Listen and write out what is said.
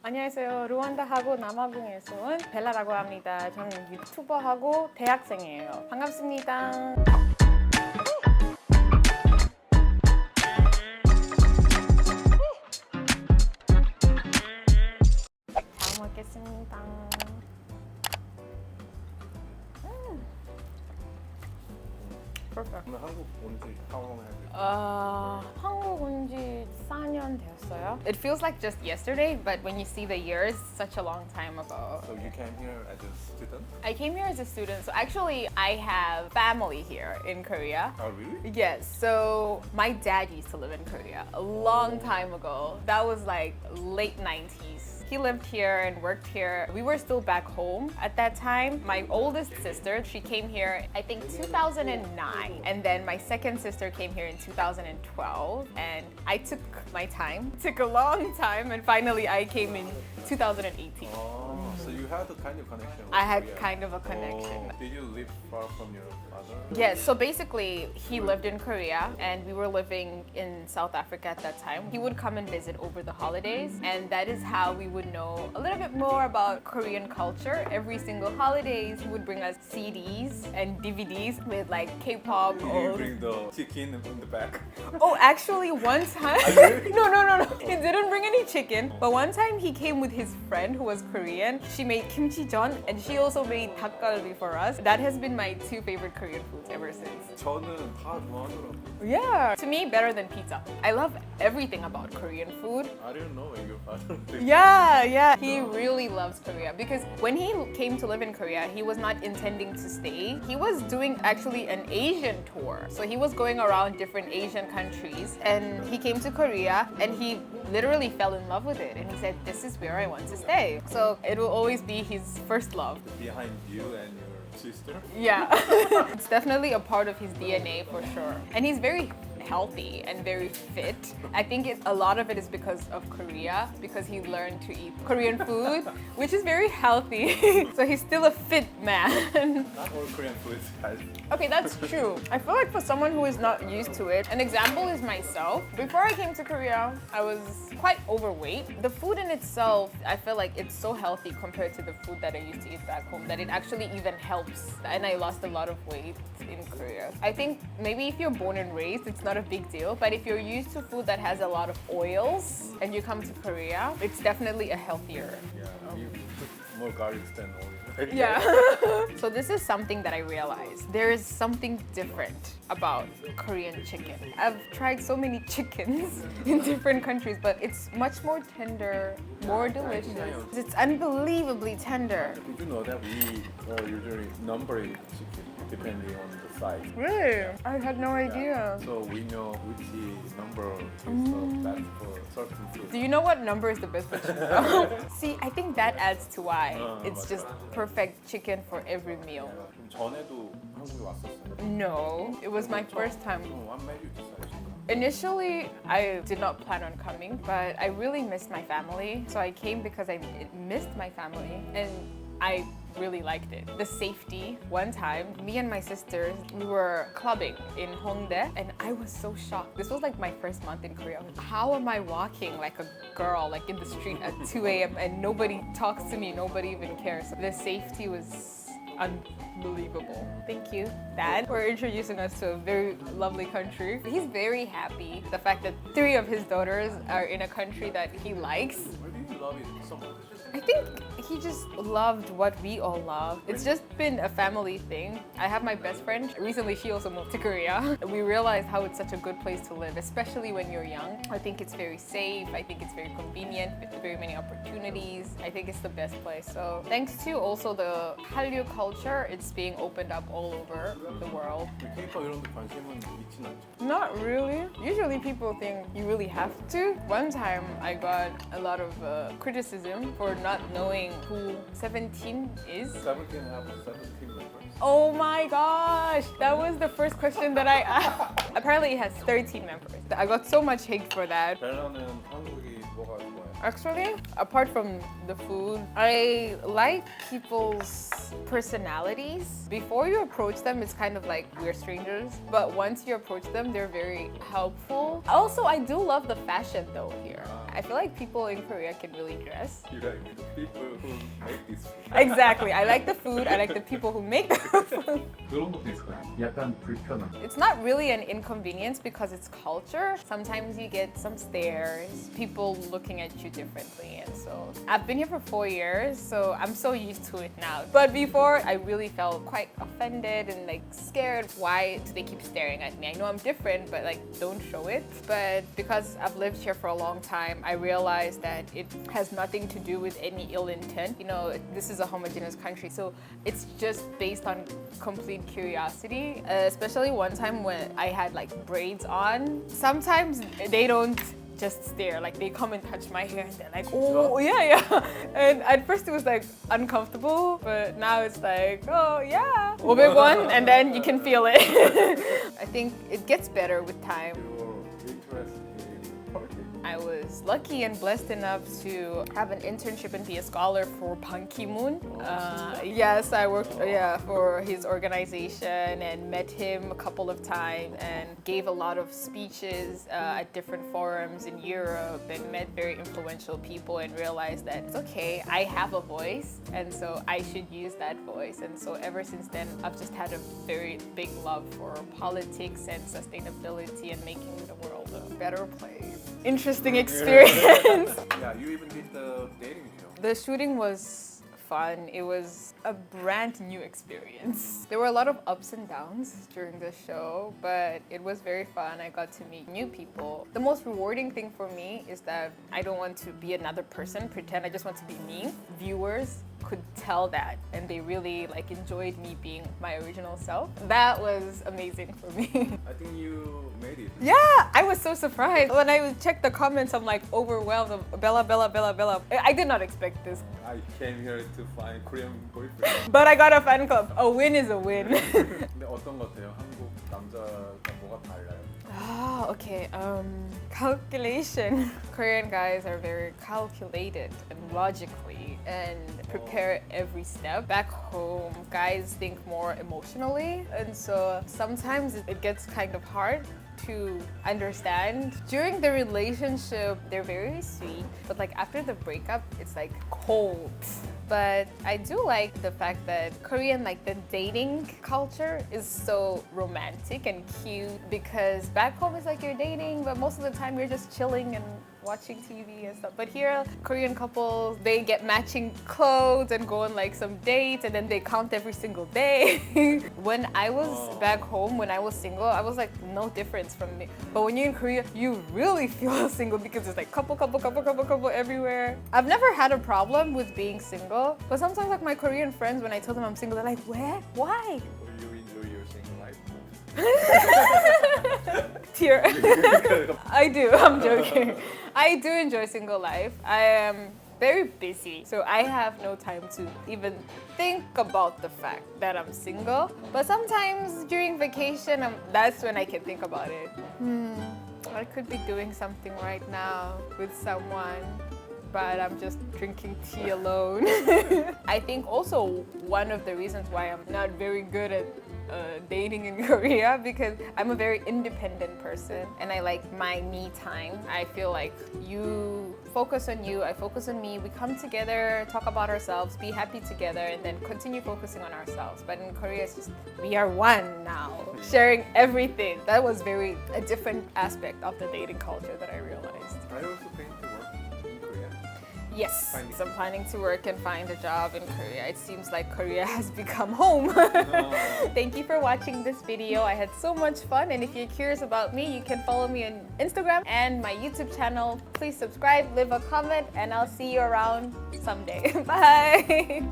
안녕하세요. 루안다하고 남아공에서 온 벨라라고 합니다. 저는 유튜버하고 대학생이에요. 반갑습니다. 잘 먹겠습니다. Perfect. 오늘 한국 온지 how long have you? 한국 온 지 4년 되었어요. It feels like just yesterday, but when you see the years, such a long time ago. So you came here as a student? I came here as a student, so actually I have family here in Korea. Oh really? Yes, so my dad used to live in Korea a long time ago. That was like late 90s. He lived here and worked here. We were still back home at that time. My oldest sister, she came here, I think 2009. And then my second sister came here in 2012. And I took my time, took a long time, and finally I came in 2018. Oh, so you had a kind of connection with I had Korea. kind of a connection. Oh, did you live far from your father? Yes, so basically he lived in Korea and we were living in South Africa at that time. He would come and visit over the holidays, and that is how we would know a little bit more about Korean culture. Every single holidays he would bring us CDs and DVDs with like K-pop. Did you bring the chicken in the back? Oh, actually, one time. really? No. He didn't bring any chicken. But one time he came with his friend who was Korean. She made kimchi jeon and she also made 닭갈비 for us. That has been my two favorite Korean foods ever since. 저는 다 좋아하더라고. Yeah. To me, better than pizza. I love everything about Korean food. I didn't know your father. Yeah. He really loves Korea because when he came to live in Korea, he was not intending to stay. He was doing actually an Asian tour. So he was going around different Asian countries and he came to Korea and he literally fell in love with it. And he said, this is where I want to stay. So it will always be his first love. Behind you and your sister? Yeah. It's definitely a part of his DNA for sure. And he's very healthy and very fit. I think a lot of it is because of Korea, because he learned to eat Korean food, which is very healthy. So he's still a fit man. Not all Korean food is healthy. Okay, that's true. I feel like for someone who is not used to it, an example is myself. Before I came to Korea, I was quite overweight. The food in itself, I feel like it's so healthy compared to the food that I used to eat back home that it actually even helps. And I lost a lot of weight in Korea. I think maybe if you're born and raised, it's not a big deal. But if you're used to food that has a lot of oils and you come to Korea, it's definitely a healthier. Yeah, you put more garlic than oil. Yeah. So this is something that I realized. There is something different about Korean chicken. I've tried so many chickens in different countries, but it's much more tender, more delicious. It's unbelievably tender. Did you know that we usually numbering chicken depending on the size? Really? I had no idea. So we know which number is the best for certain food. Do you know what number is the best for chicken? See, I think that adds to why it's 맞아. just perfect chicken for every meal. 그럼 전에도 한국에 왔었어요? No, it was my first time. What made you decide to come? Initially, I did not plan on coming, but I really missed my family. So I came because I missed my family and I really liked it. The safety. One time, me and my sisters, we were clubbing in Hongdae and I was so shocked. This was like my first month in Korea. How am I walking like a girl like in the street at 2 a.m. and nobody talks to me, nobody even cares. The safety was unbelievable. Thank you, Dad, for introducing us to a very lovely country. He's very happy. The fact that 3 of his daughters are in a country that he likes. Why do you love it so much? I think he just loved what we all love. It's just been a family thing. I have my best friend. Recently, she also moved to Korea. We realized how it's such a good place to live, especially when you're young. I think it's very safe. I think it's very convenient with very many opportunities. I think it's the best place. So thanks to also the Hallyu culture, it's being opened up all over the world. K-pop 이런 데 관심은 있진 않죠? Not really. Usually people think you really have to. One time I got a lot of criticism for not knowing who 17 is. 17 have 17 members. Oh my gosh, that was the first question that I asked. Apparently it has 13 members. I got so much hate for that. 벨라는 한국이 뭐가 좋아요? Actually, apart from the food, I like people's personalities. Before you approach them, it's kind of like we're strangers. But once you approach them, they're very helpful. Also, I do love the fashion though here. I feel like people in Korea can really dress. You like the people who make this food. Exactly. I like the food. I like the people who make the food. 그런 것도 있을까요? 약간 불편함. It's not really an inconvenience because it's culture. Sometimes you get some stares, people looking at you differently. And so I've been here for 4 years, so I'm so used to it now. But before, I really felt quite offended and like scared. Why do they keep staring at me? I know I'm different, but like don't show it. But because I've lived here for a long time, I realized that it has nothing to do with any ill intent. You know, this is a homogeneous country, so it's just based on complete curiosity. Especially one time when I had like braids on. Sometimes they don't just stare, like they come and touch my hair and they're like, oh yeah. And at first it was like uncomfortable, but now it's like, oh yeah, 500원, and then you can feel it. I think it gets better with time. You're interested in politics. I was lucky and blessed enough to have an internship and be a scholar for Ban Ki-moon. Yes, I worked for his organization and met him a couple of times and gave a lot of speeches at different forums in Europe and met very influential people and realized that it's okay, I have a voice and so I should use that voice. And so ever since then, I've just had a very big love for politics and sustainability and making the world a better place. Interesting experience. Yeah, you even did the dating show. The shooting was fun. It was a brand new experience. There were a lot of ups and downs during the show, but it was very fun. I got to meet new people. The most rewarding thing for me is that I don't want to be another person, pretend I just want to be me. Viewers could tell that and they really like enjoyed me being my original self. That was amazing for me. I think you made it. Yeah, I was so surprised. When I would check the comments, I'm like overwhelmed of Bella. I did not expect this. I came here to find Korean boyfriend. But I got a fan club. A win is a win. 근데 어떤 것 같아요? 한국 남자가 뭐가 달라요? Ah, okay. Calculation. Korean guys are very calculated and logically and prepare every step. Back home, guys think more emotionally, and so sometimes it gets kind of hard to understand. During the relationship, they're very sweet, but like after the breakup, it's like cold. But I do like the fact that Korean, like the dating culture is so romantic and cute because back home it's like you're dating, but most of the time you're just chilling and watching TV and stuff. But here, Korean couples, they get matching clothes and go on like some dates and then they count every single day. When I was back home, when I was single, I was like no difference from me. But when you're in Korea, you really feel single because it's like couple everywhere. I've never had a problem with being single, but sometimes like my Korean friends, when I tell them I'm single, they're like, where? Why? Or you enjoy your single life? Tear. I do, I'm joking. I do enjoy single life. I am very busy, so I have no time to even think about the fact that I'm single. But sometimes during vacation, that's when I can think about it. I could be doing something right now with someone, but I'm just drinking tea alone. I think also one of the reasons why I'm not very good at dating in Korea because I'm a very independent person and I like my me time. I feel like you focus on you, I focus on me, we come together, talk about ourselves, be happy together, and then continue focusing on ourselves. But in Korea, it's just, we are one now, sharing everything. That was a different aspect of the dating culture that I realized. I also think to work in Korea. Yes, Finding- so I'm planning to work and find a job in Korea. It seems like Korea has become home. Thank you for watching this video. I had so much fun, and if you're curious about me, you can follow me on Instagram and my YouTube channel. Please subscribe, leave a comment, and I'll see you around someday. Bye!